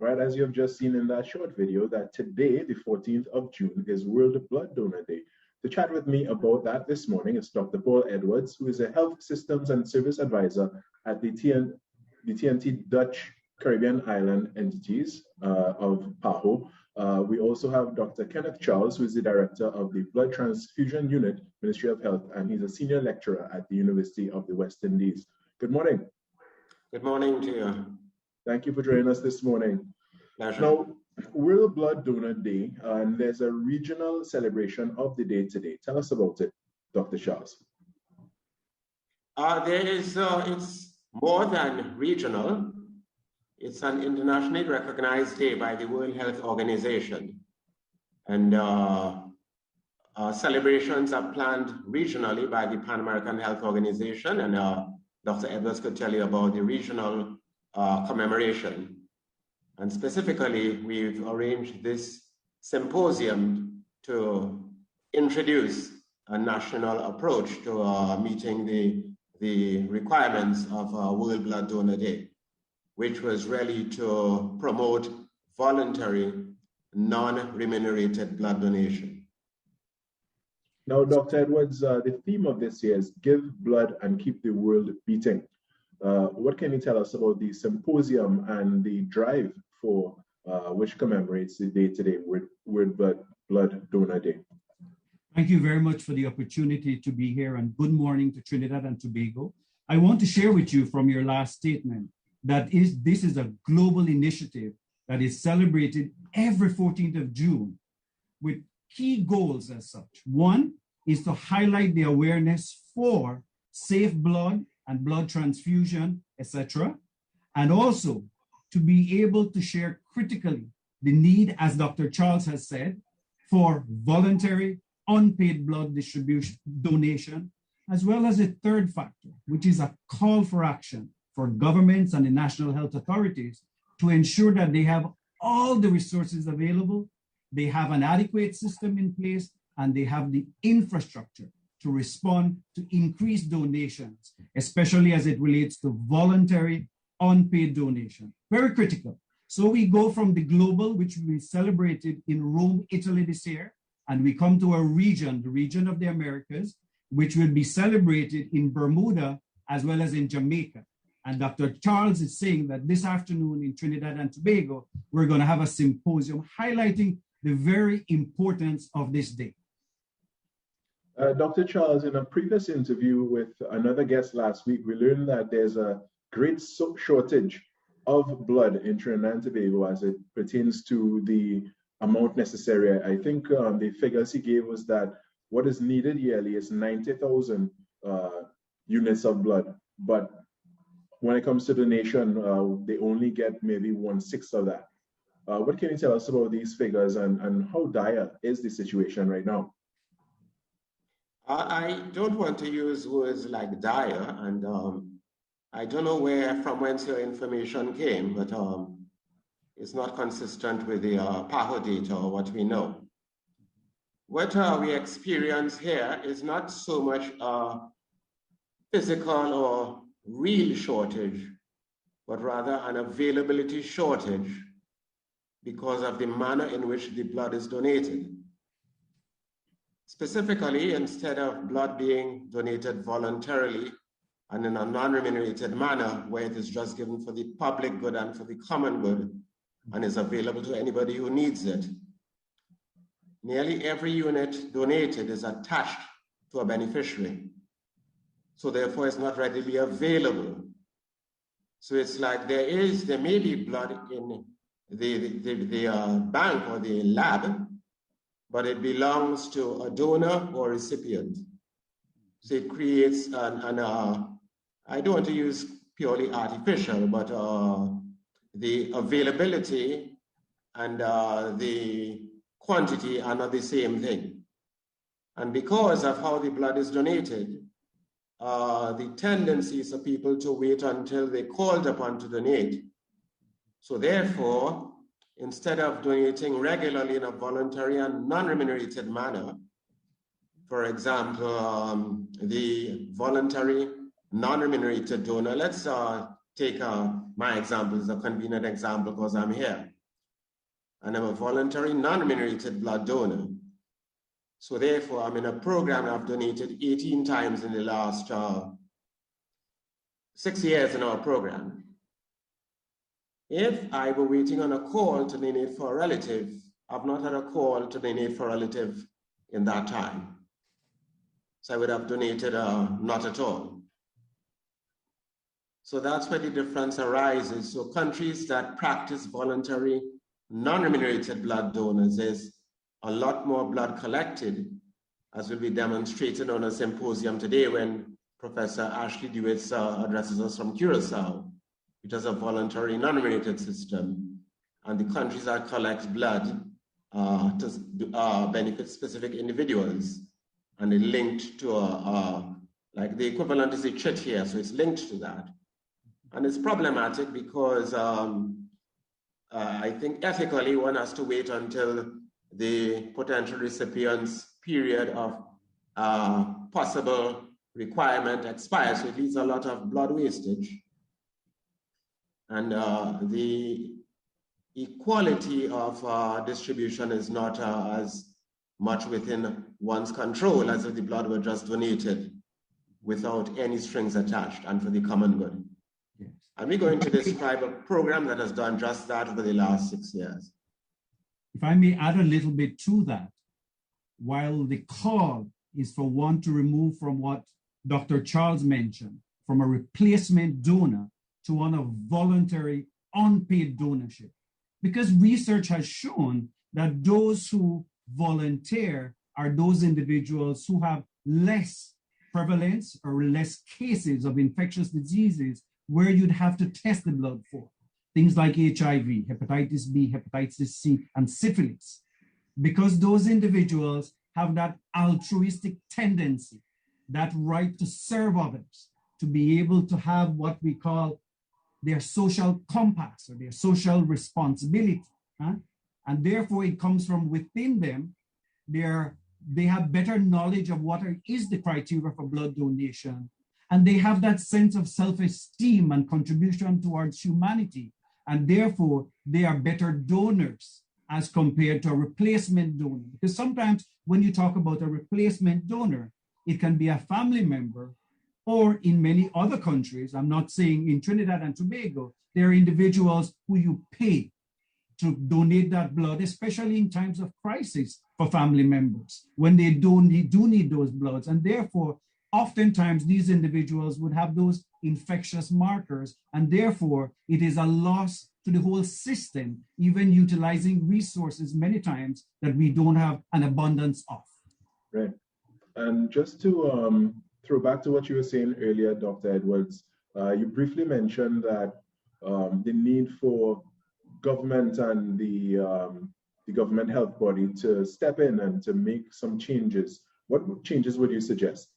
right, as you have just seen in that short video, that today, the 14th of June, is World Blood Donor Day. To chat with me about that this morning is Dr. Paul Edwards, who is a Health Systems and Service Advisor at the TNT Dutch Caribbean Island entities of PAHO. We also have Dr. Kenneth Charles, who is the Director of the Blood Transfusion Unit, Ministry of Health, and he's a Senior Lecturer at the University of the West Indies. Good morning. Good morning to you. Thank you for joining us this morning. Pleasure. Now, World Blood Donor Day, and there's a regional celebration of the day today. Tell us about it, Dr. Charles. It's more than regional. It's an internationally recognized day by the World Health Organization. And celebrations are planned regionally by the Pan American Health Organization, and Dr. Edwards could tell you about the regional commemoration. And specifically, we've arranged this symposium to introduce a national approach to meeting the requirements of World Blood Donor Day, which was really to promote voluntary, non-remunerated blood donation. Now, Dr. Edwards, the theme of this year is Give Blood and Keep the World Beating. What can you tell us about the symposium and the drive for which commemorates the day today, World Blood Donor Day? Thank you very much for the opportunity to be here, and good morning to Trinidad and Tobago. I want to share with you from your last statement that this is a global initiative that is celebrated every 14th of June with key goals as such. One is to highlight the awareness for safe blood and blood transfusion, etc. And also to be able to share critically the need, as Dr. Charles has said, for voluntary, unpaid blood distribution, donation, as well as a third factor, which is a call for action for governments and the national health authorities to ensure that they have all the resources available, they have an adequate system in place, and they have the infrastructure to respond to increased donations, especially as it relates to voluntary, unpaid donation. Very critical. So we go from the global, which we celebrated in Rome, Italy this year, and we come to a region, the region of the Americas, which will be celebrated in Bermuda as well as in Jamaica. And Dr. Charles is saying that this afternoon in Trinidad and Tobago, we're going to have a symposium highlighting the very importance of this day. Dr. Charles, in a previous interview with another guest last week, we learned that there's a great shortage of blood in Trinidad and Tobago as it pertains to the amount necessary. I think the figures he gave was that what is needed yearly is 90,000 units of blood, but when it comes to donation, they only get maybe 1/6 of that. What can you tell us about these figures and how dire is the situation right now? I don't want to use words like dire, and I don't know from whence your information came, but it's not consistent with the PAHO data or what we know. What we experience here is not so much a physical or real shortage, but rather an availability shortage because of the manner in which the blood is donated. Specifically, instead of blood being donated voluntarily and in a non-remunerated manner, where it is just given for the public good and for the common good, and is available to anybody who needs it, nearly every unit donated is attached to a beneficiary. So therefore, it's not readily available. So it's like there may be blood in the bank or the lab, but it belongs to a donor or recipient. So it creates I don't want to use purely artificial, but the availability and the quantity are not the same thing. And because of how the blood is donated, the tendency is for people to wait until they're called upon to donate. So therefore, instead of donating regularly in a voluntary and non-remunerated manner, for example, the voluntary non-remunerated donor, let's take a my example is a convenient example because I'm here. And I'm a voluntary non-remunerated blood donor. So therefore, I'm in a program I've donated 18 times in the last 6 years in our program. If I were waiting on a call to donate for a relative, I've not had a call to donate for a relative in that time. So I would have donated not at all. So that's where the difference arises. So countries that practice voluntary non-remunerated blood donors, is a lot more blood collected, as will be demonstrated on a symposium today when Professor Ashley Dewitt addresses us from Curacao, which has a voluntary non-remunerated system. And the countries that collect blood to benefit specific individuals. And it's linked to like the equivalent is a chit here, so it's linked to that. And it's problematic because I think ethically one has to wait until the potential recipient's period of possible requirement expires. So it leaves a lot of blood wastage. And the equality of distribution is not as much within one's control as if the blood were just donated without any strings attached and for the common good. Yes. And we're going to describe a program that has done just that over the last 6 years. If I may add a little bit to that, while the call is for one to remove from what Dr. Charles mentioned, from a replacement donor to one of voluntary unpaid donorship, because research has shown that those who volunteer are those individuals who have less prevalence or less cases of infectious diseases where you'd have to test the blood for things like HIV, hepatitis B, hepatitis C, and syphilis, because those individuals have that altruistic tendency, that right to serve others, to be able to have what we call their social compass or their social responsibility. And therefore it comes from within them. They have better knowledge of what is the criteria for blood donation. And they have that sense of self-esteem and contribution towards humanity. And therefore they are better donors as compared to a replacement donor. Because sometimes when you talk about a replacement donor, it can be a family member, or in many other countries, I'm not saying in Trinidad and Tobago, there are individuals who you pay to donate that blood, especially in times of crisis for family members, when they do need those bloods. And therefore, oftentimes these individuals would have those infectious markers, and therefore it is a loss to the whole system, even utilizing resources many times that we don't have an abundance of. Right. And just to throw back to what you were saying earlier, Dr. Edwards, you briefly mentioned that the need for government and the government health body to step in and to make some changes. What changes would you suggest?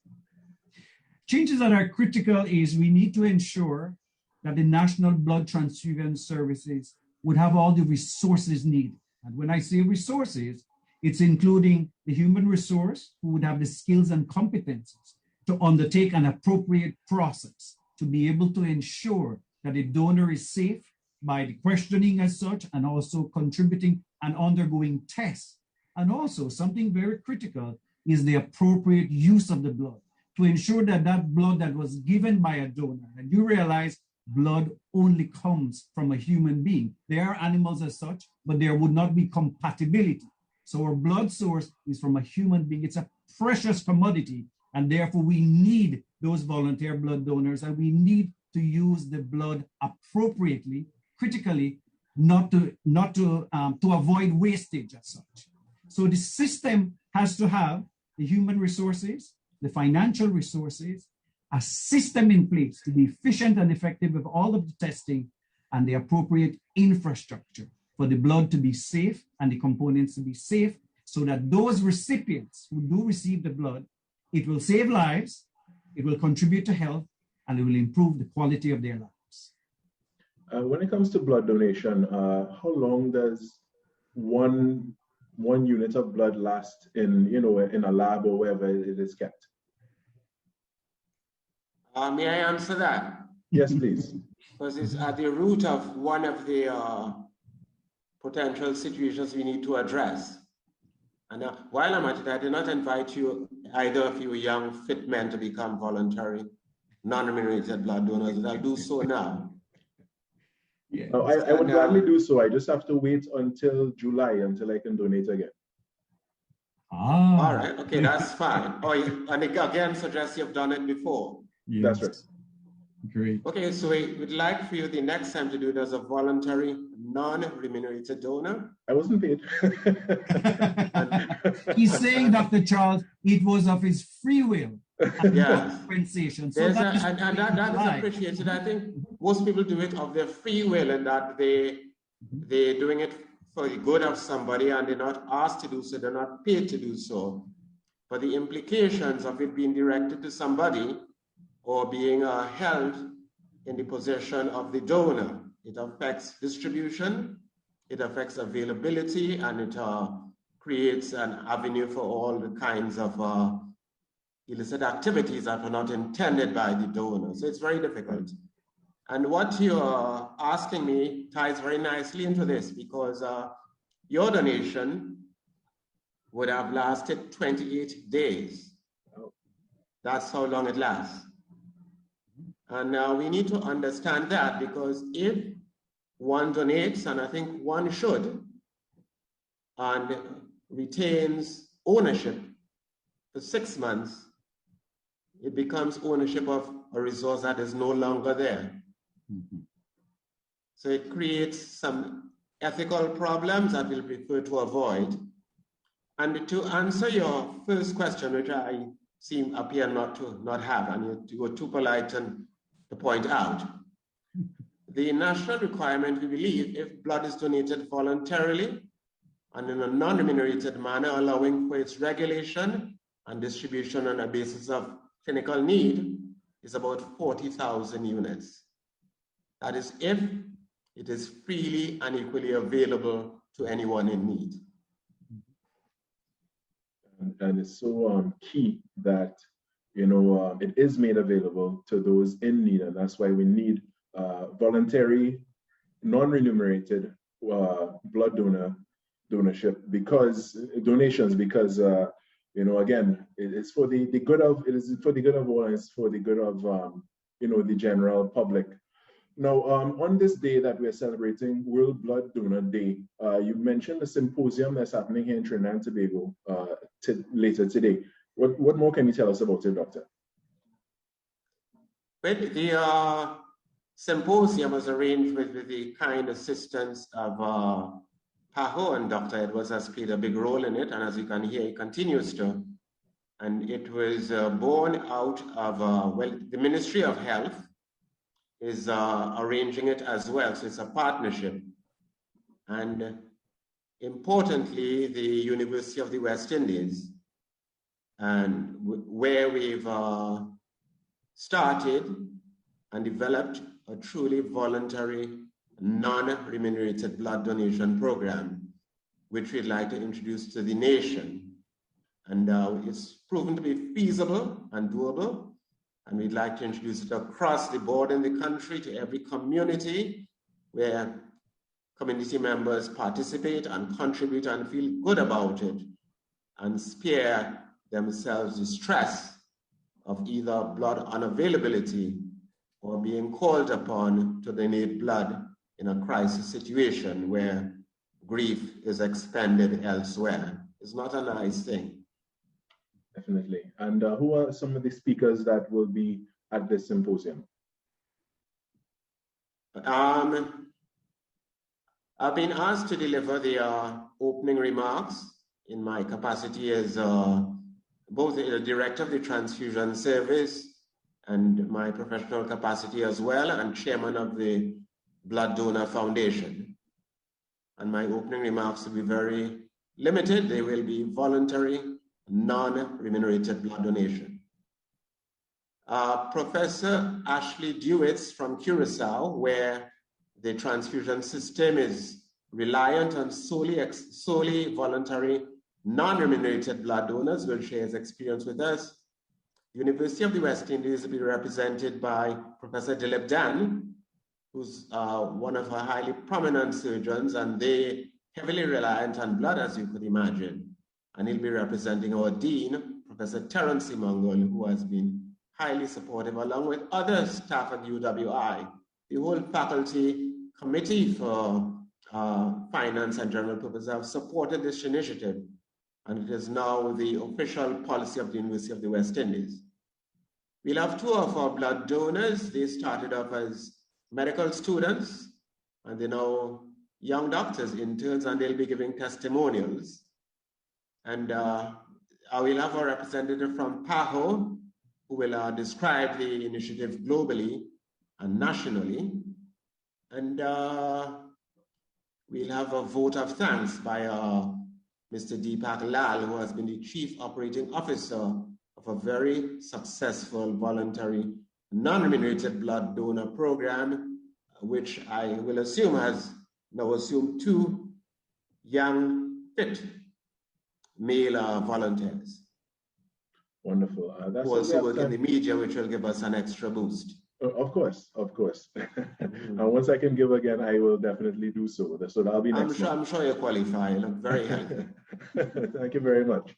Changes that are critical is we need to ensure that the National Blood Transfusion Services would have all the resources needed. And when I say resources, it's including the human resource who would have the skills and competencies to undertake an appropriate process to be able to ensure that the donor is safe by the questioning as such, and also contributing and undergoing tests. And also something very critical is the appropriate use of the blood to ensure that that blood that was given by a donor, and you realize blood only comes from a human being. There are animals as such, but there would not be compatibility. So our blood source is from a human being. It's a precious commodity, and therefore we need those volunteer blood donors, and we need to use the blood appropriately, critically, not to avoid wastage as such. So the system has to have the human resources, the financial resources, a system in place to be efficient and effective with all of the testing, and the appropriate infrastructure for the blood to be safe and the components to be safe, so that those recipients who do receive the blood, it will save lives, it will contribute to health, and it will improve the quality of their lives. When it comes to blood donation, how long does one unit of blood last in a lab or wherever it is kept? May I answer that? Yes, please. because it's at the root of one of the potential situations we need to address. And while I'm at it, I did not invite you, either of you young, fit men, to become voluntary, non-remunerated blood donors. I'll do so now. Yes. I would gladly do so. I just have to wait until July until I can donate again. All right. Okay, that's fine. Oh, and again, suggest you've done it before. Yes. That's right. Great. Okay, so we would like for you the next time to do it as a voluntary, non-remunerated donor. I wasn't paid. He's saying, Dr. Charles, it was of his free will. Yes. Compensation. So that is appreciated. I think most people do it of their free will, and that they're doing it for the good of somebody, and they're not asked to do so, they're not paid to do so. But the implications of it being directed to somebody or being held in the possession of the donor, it affects distribution, it affects availability, and it creates an avenue for all the kinds of illicit activities that were not intended by the donor. So it's very difficult. And what you're asking me ties very nicely into this, because your donation would have lasted 28 days. That's how long it lasts. And we need to understand that, because if one donates, and I think one should, and retains ownership for 6 months, it becomes ownership of a resource that is no longer there. Mm-hmm. So it creates some ethical problems that we'll prefer to avoid. And to answer your first question, which I appear not have, and you were too polite to point out, the national requirement, we believe, if blood is donated voluntarily and in a non-remunerated manner, allowing for its regulation and distribution on a basis of clinical need, is about 40,000 units. That is if it is freely and equally available to anyone in need. And it's so key that, it is made available to those in need, and that's why we need voluntary, non-remunerated blood donations, because again, it's for the good of all, and it's for the good of the general public. Now, on this day that we're celebrating, World Blood Donor Day, you mentioned the symposium that's happening here in Trinidad and Tobago later today. What more can you tell us about it, Doctor? Well, the symposium was arranged with the kind assistance of PAHO, and Dr. Edwards has played a big role in it, and as you can hear, he continues to. And it was born out of, the Ministry of Health is arranging it as well, so it's a partnership. And importantly, the University of the West Indies, and where we've started and developed a truly voluntary, non-remunerated blood donation program, which we'd like to introduce to the nation. And it's proven to be feasible and doable, and we'd like to introduce it across the board in the country to every community where community members participate and contribute and feel good about it and spare themselves the stress of either blood unavailability or being called upon to donate blood in a crisis situation where grief is expended elsewhere. It's not a nice thing. Definitely. And who are some of the speakers that will be at this symposium? I've been asked to deliver the opening remarks in my capacity as both the director of the transfusion service and my professional capacity as well, and chairman of the Blood Donor Foundation. And my opening remarks will be very limited. They will be voluntary, non-remunerated blood donation. Professor Ashley Dewitz from Curacao, where the transfusion system is reliant on solely voluntary, non-remunerated blood donors, will share his experience with us. University of the West Indies will be represented by Professor Dilip Dan, who's one of our highly prominent surgeons, and they heavily reliant on blood, as you could imagine. And he'll be representing our dean, Professor Terence Mongol, who has been highly supportive, along with other staff at UWI. The whole faculty committee for finance and general purposes have supported this initiative, and it is now the official policy of the University of the West Indies. We'll have two of our blood donors. They started off as medical students, and they're now young doctors, interns, and they'll be giving testimonials. And I will have a representative from PAHO who will describe the initiative globally and nationally. And we'll have a vote of thanks by Mr. Deepak Lal, who has been the Chief Operating Officer of a very successful voluntary non-remunerated blood donor program, which I will assume has now assumed 2 young, fit male volunteers. Wonderful. Who also work in the media, which will give us an extra boost. Of course. And once I can give again, I will definitely do so. So that'll be next month. I'm sure you qualify. You look very healthy. Thank you very much.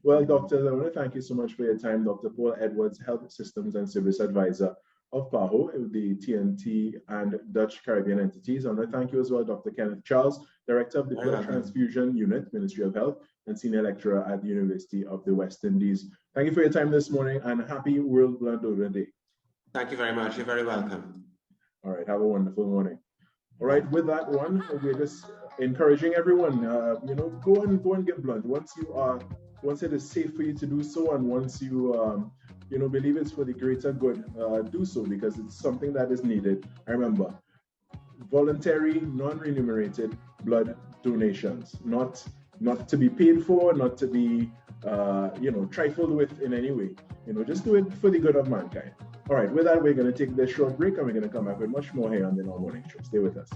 Well, doctors, I want to thank you so much for your time. Dr. Paul Edwards, Health Systems and Service Advisor of PAHO, the TNT and Dutch Caribbean entities. I want to thank you as well, Dr. Kenneth Charles, Director of the Blood Transfusion Unit, Ministry of Health, and Senior Lecturer at the University of the West Indies. Thank you for your time this morning, and happy World Blood Donor Day. Thank you very much. You're very welcome. All right. Have a wonderful morning. All right. With that one, we're just encouraging everyone, go and get blood once it is safe for you to do so, and once you believe it's for the greater good, do so, because it's something that is needed. I remember, voluntary, non-remunerated blood donations, not to be paid for, not to be trifled with in any way. Just do it for the good of mankind. All right, with that, we're going to take this short break, and we're going to come back with much more here on the Now Morning Show. Stay with us.